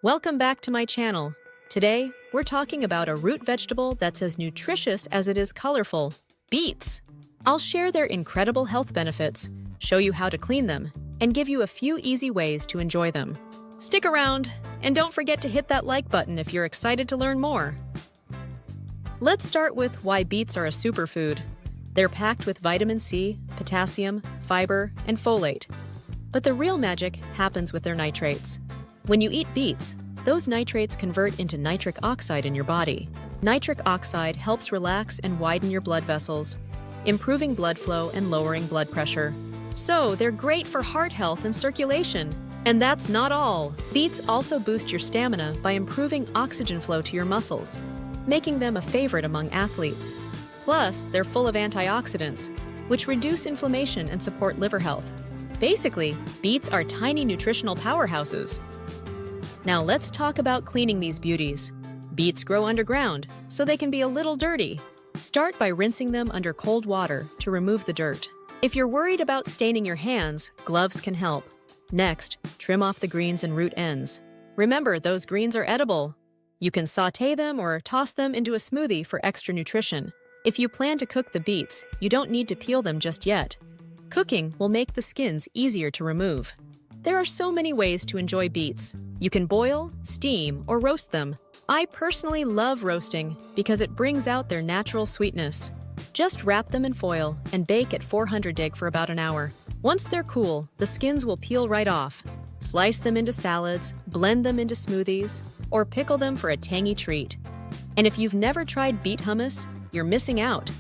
Welcome back to my channel. Today, we're talking about a root vegetable that's as nutritious as it is colorful, beets. I'll share their incredible health benefits, show you how to clean them, and give you a few easy ways to enjoy them. Stick around, and don't forget to hit that like button if you're excited to learn more. Let's start with why beets are a superfood. They're packed with vitamin C, potassium, fiber, and folate. But the real magic happens with their nitrates. When you eat beets, those nitrates convert into nitric oxide in your body. Nitric oxide helps relax and widen your blood vessels, improving blood flow and lowering blood pressure. So, they're great for heart health and circulation. And that's not all. Beets also boost your stamina by improving oxygen flow to your muscles, making them a favorite among athletes. Plus, they're full of antioxidants, which reduce inflammation and support liver health. Basically, beets are tiny nutritional powerhouses. Now let's talk about cleaning these beauties. Beets grow underground, so they can be a little dirty. Start by rinsing them under cold water to remove the dirt. If you're worried about staining your hands, gloves can help. Next, trim off the greens and root ends. Remember, those greens are edible. You can sauté them or toss them into a smoothie for extra nutrition. If you plan to cook the beets, you don't need to peel them just yet. Cooking will make the skins easier to remove. There are so many ways to enjoy beets. You can boil, steam, or roast them. I personally love roasting because it brings out their natural sweetness. Just wrap them in foil and bake at 400 deg for about an hour. Once they're cool, the skins will peel right off. Slice them into salads, blend them into smoothies, or pickle them for a tangy treat. And if you've never tried beet hummus, you're missing out.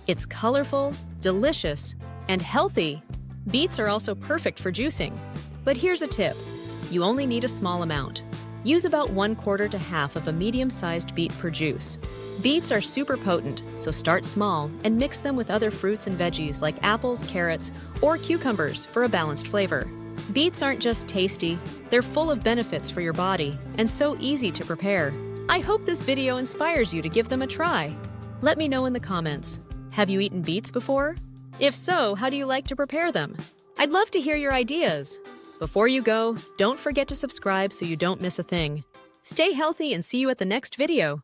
It's colorful, delicious, and healthy. Beets are also perfect for juicing. But here's a tip. You only need a small amount. Use about 1/4 to half of a medium-sized beet per juice. Beets are super potent, so start small and mix them with other fruits and veggies like apples, carrots, or cucumbers for a balanced flavor. Beets aren't just tasty, they're full of benefits for your body and so easy to prepare. I hope this video inspires you to give them a try. Let me know in the comments. Have you eaten beets before? If so, how do you like to prepare them? I'd love to hear your ideas. Before you go, don't forget to subscribe so you don't miss a thing. Stay healthy and see you at the next video.